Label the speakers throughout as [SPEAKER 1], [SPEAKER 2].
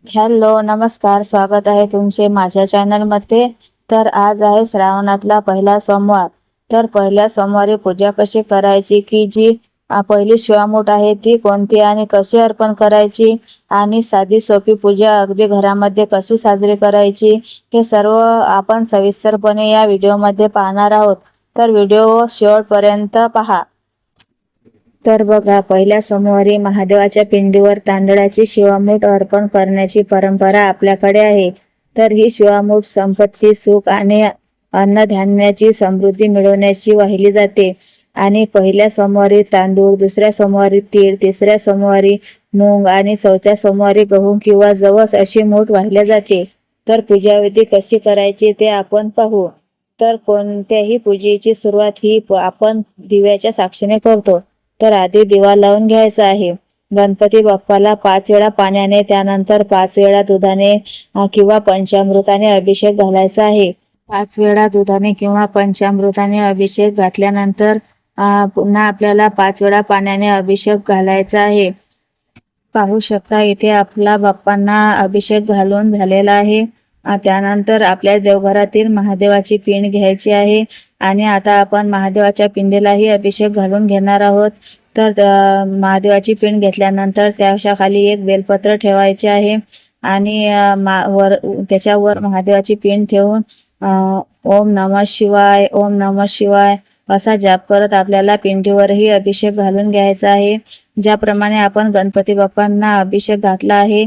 [SPEAKER 1] Hello, नमस्कार. स्वागत आहे तुमचे माझ्या चॅनलमध्ये. तर आज आहे श्रावणातला पहिला सोमवार. तर पहिल्या सोमवारी पूजा कशी करायची, की जी पहिली शिवामूठ आहे ती कोणती आणि कशी अर्पण करायची, आणि साधी सोपी पूजा अगदी घरामध्ये कशी साजरी करायची, हे सर्व आपण सविस्तरपणे या व्हिडिओमध्ये पाहणार आहोत. तर व्हिडिओ शेवटपर्यंत पहा. तर बघा, पहिल्या सोमवारी महादेवाच्या पिंडीवर तांदळाची शिवामूठ अर्पण करण्याची परंपरा आपल्याकडे आहे. तर ही शिवामूठ संपत्ती, सुख आणि अन्नधान्याची समृद्धी मिळवण्याची वाहिली जाते. आणि पहिल्या सोमवारी तांदूळ, दुसऱ्या सोमवारी तीळ, तिसऱ्या सोमवारी मूग आणि चौथ्या सोमवारी गहू किंवा जवस अशी मूठ वाहिल्या जाते. तर पूजाविधी कशी करायची ते आपण पाहू. तर कोणत्याही पूजेची सुरुवात ही आपण दिव्याच्या साक्षीने करतो. तर आधी दिवा लावून घ्यायचा आहे. गणपती बाप्पाला 5 वेळा पाण्याने, त्यानंतर 5 वेळा दुधाने किंवा पंचामृताने अभिषेक घालायचा आहे. 5 वेळा दुधाने किंवा पंचामृताने अभिषेक घातल्यानंतर पुन्हा आपल्याला 5 वेळा पाण्याने अभिषेक घालायचा आहे. पाहू शकता, इथे आपला बाप्पांना अभिषेक घालून झालेला आहे. त्यानंतर आपल्या देवघरातील महादेवाची पिंड घ्यायची आहे आणि आता आपण महादेवाच्या पिंडीलाही अभिषेक घालून घेणार आहोत. तर महादेवाची पिंड घेतल्यानंतर त्याच्या खाली एक बेलपत्र ठेवायचे आहे आणि त्याच्यावर महादेवाची पिंड ठेवून ओम नमः शिवाय, ओम नमः शिवाय असा जाप करत आपल्याला पिंडीवरही अभिषेक घालून घ्यायचा आहे. ज्याप्रमाणे आपण गणपती बाप्पांना अभिषेक घातला आहे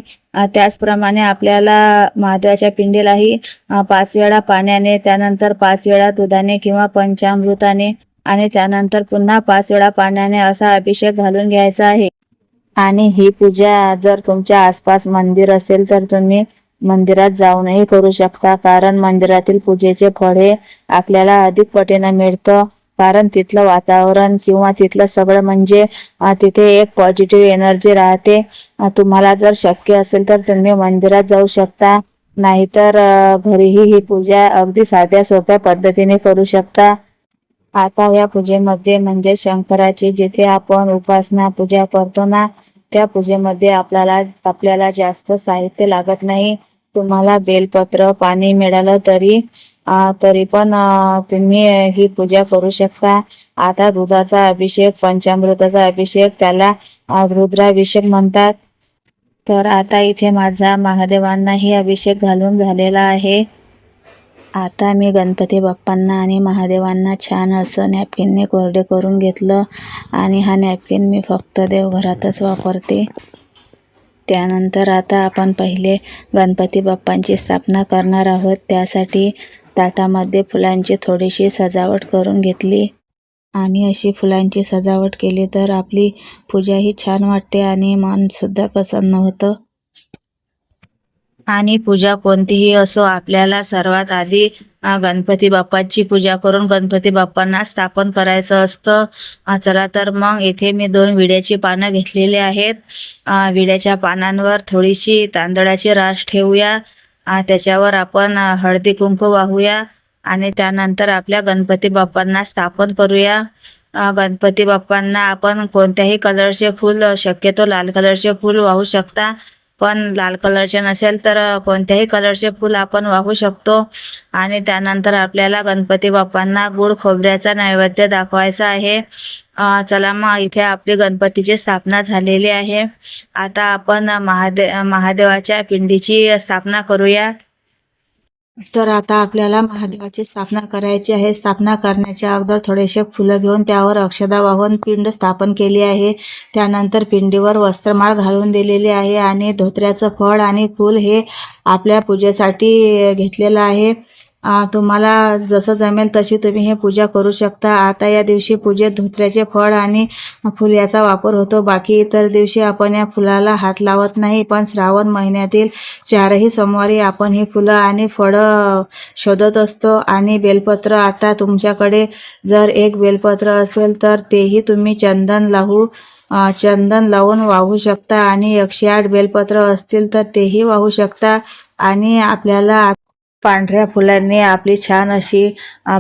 [SPEAKER 1] त्याचप्रमाणे आपल्याला महादेवाच्या पिंडीलाही 5 वेळा पाण्याने, त्यानंतर 5 वेळा दुधाने किंवा पंचामृताने आणि त्यानंतर पुन्हा 5 वेळा पाण्याने असा अभिषेक घालून घ्यायचा आहे. आणि ही पूजा जर तुमच्या आसपास मंदिर असेल तर तुम्ही मंदिरात जाऊनही करू शकता, कारण मंदिरातील पूजेचे फळ हे आपल्याला अधिक पटीने मिळतं. कारण तिथलं वातावरण किंवा तिथलं सगळं म्हणजे तिथे एक पॉझिटिव्ह एनर्जी राहते. तुम्हाला जर शक्य असेल तर तुम्ही मंदिरात जाऊ शकता, नाहीतर घरीही ही पूजा अगदी साध्या सोप्या पद्धतीने करू शकता. आता या पूजेमध्ये म्हणजे शंकराची जिथे आपण उपासना पूजा करतो ना, त्या पूजेमध्ये आपल्याला जास्त साहित्य लागत नाही. तुम्हाला बेलपत्र, पाणी मिळालं तरी पण तुम्ही ही पूजा करू शकता. आता दुधाचा अभिषेक, पंचामृताचा अभिषेक, त्याला रुद्राभिषेक म्हणतात. तर आता इथे माझा महादेवांनाही अभिषेक घालून झालेला आहे. आता मी गणपती बाप्पांना आणि महादेवांना छान असं नॅपकिनने कोरडे करून घेतलं आणि हा नॅपकिन मी फक्त देवघरातच वापरते. त्यानंतर आता आपण पहिले गणपती बाप्पांची स्थापना करणार आहोत. त्यासाठी ताटामध्ये फुलांची थोडीशी सजावट करून घेतली आणि अशी फुलांची सजावट केली तर आपली पूजाही छान वाटते आणि मनसुद्धा प्रसन्न होतं. आणि पूजा कोणतीही असो, आपल्याला सर्वात आधी गणपती बाप्पाची पूजा करून गणपती बाप्पांना स्थापन करायचं असतं. चला तर मग इथे मी 2 विड्याची पानं घेतलेली आहेत. विड्याच्या पानांवर थोडीशी तांदळाची राश ठेवूया. त्याच्यावर आपण हळदी कुंकू वाहूया आणि त्यानंतर आपल्या गणपती बाप्पांना स्थापन करूया. गणपती बाप्पांना आपण कोणत्याही कलरचे फूल, शक्यतो लाल कलरचे फूल वाहू शकता, पण लाल कलरचे नसेल तर कोणत्याही कलरचे फूल आपण वाहू शकतो. आणि त्यानंतर आपल्याला गणपती बाप्पांना गुळ खोबऱ्याचा नैवेद्य दाखवायचा आहे. चला मग इथे आपली गणपतीची स्थापना झालेली आहे. आता आपण महादेवाच्या पिंडीची स्थापना करूया. तर आता आपल्याला महादेवाची स्थापना करायची आहे. स्थापना करण्याच्या अगोदर थोडेसे फुलं घेऊन त्यावर अक्षदा वाहून पिंड स्थापन केली आहे. त्यानंतर पिंडीवर वस्त्रमाळ घालून दिलेली आहे आणि धोत्र्याचं फळ आणि फूल हे आपल्या पूजेसाठी घेतलेलं आहे. तुम्हाला जसं जमेल तशी तुम्ही हे पूजा करू शकता. आता या दिवशी पूजेत धोत्र्याचे फळ आणि फूल याचा वापर होतो. बाकी इतर दिवशी आपण या फुलाला हात लावत नाही, पण श्रावण महिन्यातील 4ही सोमवारी आपण ही फुलं आणि फळं शोधत असतो. आणि बेलपत्र, आता तुमच्याकडे जर एक बेलपत्र असेल तर तेही तुम्ही चंदन लावून वाहू शकता आणि 108 बेलपत्र असतील तर तेही वाहू शकता. आणि आपल्याला पांढऱ्या फुलांनी आपली छान अशी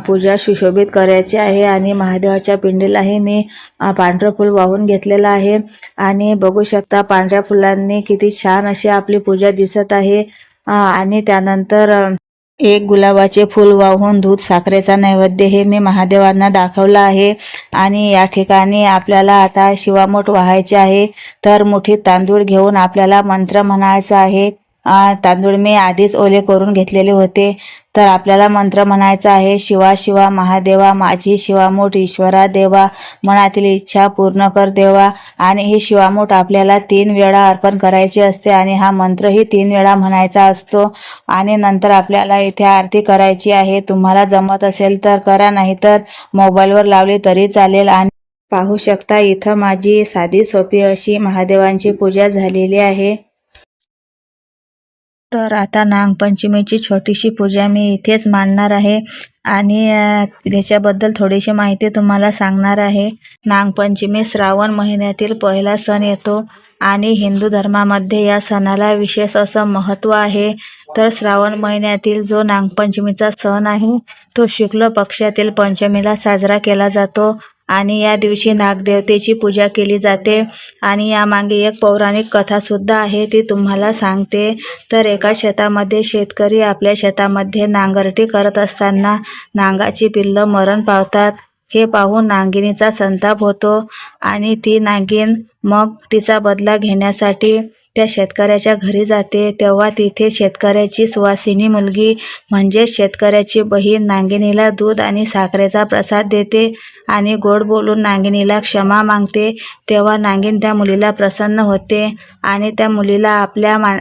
[SPEAKER 1] पूजा सुशोभित करायची आहे आणि महादेवाच्या पिंडीलाही मी पांढरं फूल वाहून घेतलेलं आहे आणि बघू शकता पांढऱ्या फुलांनी किती छान अशी आपली पूजा दिसत आहे। आणि त्यानंतर एक गुलाबाचे फूल वाहून दूध साखरेचा नैवेद्य हे मी महादेवांना दाखवला आहे। आणि या ठिकाणी आपल्याला आता शिवामूठ वाहायचे आहे, तर मुठीत तांदूळ घेऊन आपल्याला मंत्र म्हणायचा आहे। तांदूळ मी आधीच ओले करून घेतलेले होते, तर आपल्याला मंत्र म्हणायचा आहे, शिवा शिवा महादेवा माझी शिवामूठ ईश्वरा देवा, मनातील इच्छा पूर्ण कर देवा। आणि ही शिवामूठ आपल्याला 3 वेळा अर्पण करायची असते आणि हा मंत्रही 3 वेळा म्हणायचा असतो। आणि नंतर आपल्याला इथे आरती करायची आहे। तुम्हाला जमत असेल तर करा, नाहीतर मोबाईलवर लावली तरी चालेल। आणि पाहू शकता इथं माझी साधी सोपी अशी महादेवांची पूजा झालेली आहे। तर आता नागपंचमीची छोटीशी पूजा मी इथेच मांडणार आहे आणि त्याच्याबद्दल थोडीशी माहिती तुम्हाला सांगणार आहे। नागपंचमी श्रावण महिन्यातील पहिला सण येतो आणि हिंदू धर्मामध्ये या सणाला विशेष असं महत्त्व आहे। तर श्रावण महिन्यातील जो नागपंचमीचा सण आहे तो शुक्ल पक्षातील पंचमीला साजरा केला जातो आणि या दिवशी नागदेवतेची पूजा केली जाते। आणि यामागे एक पौराणिक कथा सुद्धा आहे, ती तुम्हाला सांगते। तर एका शेतामध्ये शेतकरी आपल्या शेतामध्ये नांगरटी करत असताना नागाची पिल्लं मरण पावतात। हे पाहून नागिनीचा संताप होतो आणि ती नागिन मग तिचा बदला घेण्यासाठी त्या शेतकऱ्याच्या घरी जाते। तेव्हा तिथे शेतकऱ्याची सुवासिनी मुलगी म्हणजे शेतकऱ्याची बहीण नागिनीला दूध आणि साखरेचा प्रसाद देते आणि गोड बोलून नागिनीला क्षमा मागते। तेव्हा नागिन त्या मुलीला प्रसन्न होते आणि त्या मुलीला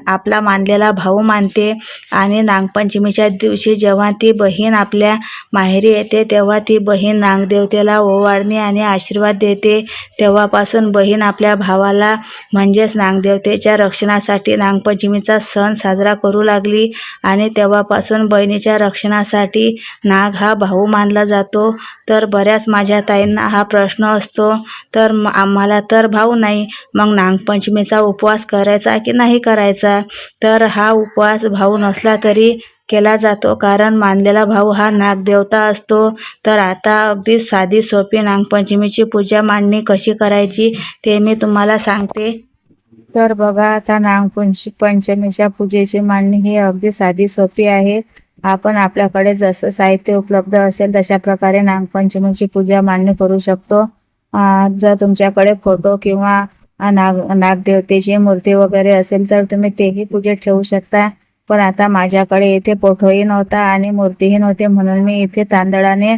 [SPEAKER 1] आपला मानलेला भाऊ मानते। आणि नागपंचमीच्या दिवशी जेव्हा ती बहीण आपल्या माहेरी येते तेव्हा ती बहीण नागदेवतेला ओवाळणी आणि आशीर्वाद देते। तेव्हापासून बहीण आपल्या भावाला म्हणजेच नागदेवतेच्या रक्षणासाठी नागपंचमीचा सण साजरा करू लागली आणि तेव्हापासून बहिणीच्या रक्षणासाठी नाग हा भाऊ मानला जातो। तर बऱ्याच माझ्या ताईंना हा प्रश्न असतो, तर आम्हाला तर भाऊ नाही, मग नागपंचमीचा उपवास करायचा की नाही करायचा? तर हा उपवास भाऊ नसला तरी केला जातो, कारण मानलेला भाऊ हा नागदेवता असतो। तर आता अगदी साधी सोपी नागपंचमीची पूजा मांडणी कशी करायची ते मी तुम्हाला सांगते। तर बघा आता नागपंचमीच्या पूजेची मांडणी ही अगदी साधी सोपी आहे। आपण आपल्याकडे जसं साहित्य उपलब्ध असेल तशा प्रकारे नागपंचमीची पूजा मांडणी करू शकतो। जर तुमच्याकडे फोटो किंवा नागदेवतेची मूर्ती वगैरे असेल तर तुम्ही तेही पूजेत ठेवू शकता, पण आता माझ्याकडे इथे फोटोही नव्हता आणि मूर्तीही नव्हती, म्हणून मी इथे तांदळाने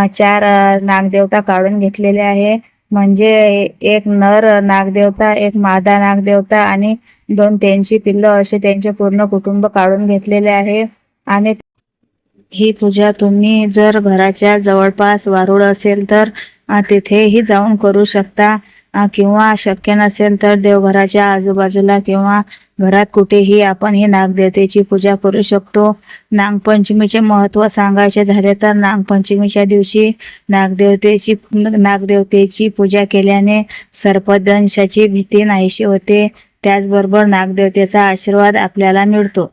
[SPEAKER 1] 4 नागदेवता काढून घेतलेले आहे। म्हणजे एक नर नागदेवता, एक मादा नागदेवता आणि 2 त्यांची पिल्लं असे त्यांचे पूर्ण कुटुंब काढून घेतलेले आहे। आणि ही पूजा तुम्ही जर घराच्या जवळपास वारुळ असेल तर तिथेही जाऊन करू शकता, किंवा शक्य नसेल तर देवघराच्या आजूबाजूला किंवा घरात कुठेही आपण ही नागदेवतेची पूजा करू शकतो। नागपंचमीचे महत्त्व सांगायचे झाले तर नागपंचमीच्या दिवशी नागदेवतेची पूजा केल्याने सर्पदंशाची भीती नाहीशी होते, त्याचबरोबर नागदेवतेचा आशीर्वाद आपल्याला मिळतो।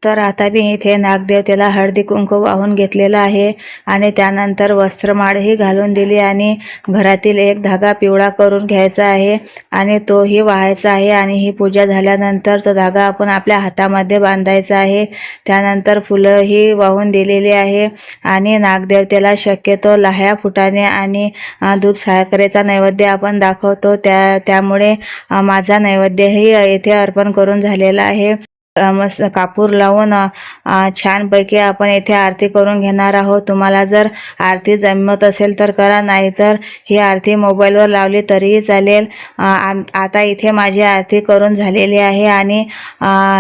[SPEAKER 1] तर आता मी इथे नागदेवतेला हळदी कुंकू वाहून घेतलेला आहे आणि त्यानंतर वस्त्रमाळही घालून दिली आणि घरातील एक धागा पिवळा करून घ्यायचा आहे आणि तोही वाहायचा आहे। आणि ही पूजा झाल्यानंतर तो धागा आपण आपल्या हातामध्ये बांधायचा आहे। त्यानंतर फुलंही वाहून दिलेली आहे आणि नागदेवतेला शक्यतो लाह्या फुटाणे आणि दूध साखरेचा नैवेद्य आपण दाखवतो, त्यामुळे माझा नैवेद्यही येथे अर्पण करून झालेला आहे। मस्त कापूर लावून छानपैकी आपण येथे आरती करून घेणार आहोत। तुम्हाला जर आरती जमत असेल तर करा, नाहीतर ही आरती मोबाईलवर लावली तरीही चालेल। आता इथे माझी आरती करून झालेली आहे आणि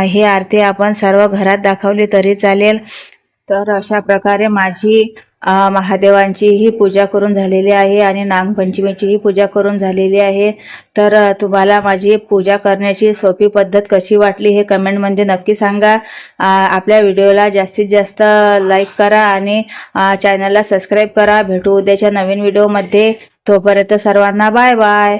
[SPEAKER 1] ही आरती आपण सर्व घरात दाखवली तरी चालेल। तर अशा प्रकारे माझी महादेवांची ही पूजा करून झालेली आहे आणि नागपंचमीची ही पूजा करून झालेली आहे। तर तुम्हाला माझी पूजा करण्याची सोपी पद्धत कशी वाटली हे कमेंटमध्ये नक्की सांगा। आपल्या व्हिडिओला जास्तीत जास्त लाईक करा आणि चॅनलला सबस्क्राईब करा। भेटू उद्याच्या नवीन व्हिडिओमध्ये, तोपर्यंत सर्वांना बाय बाय।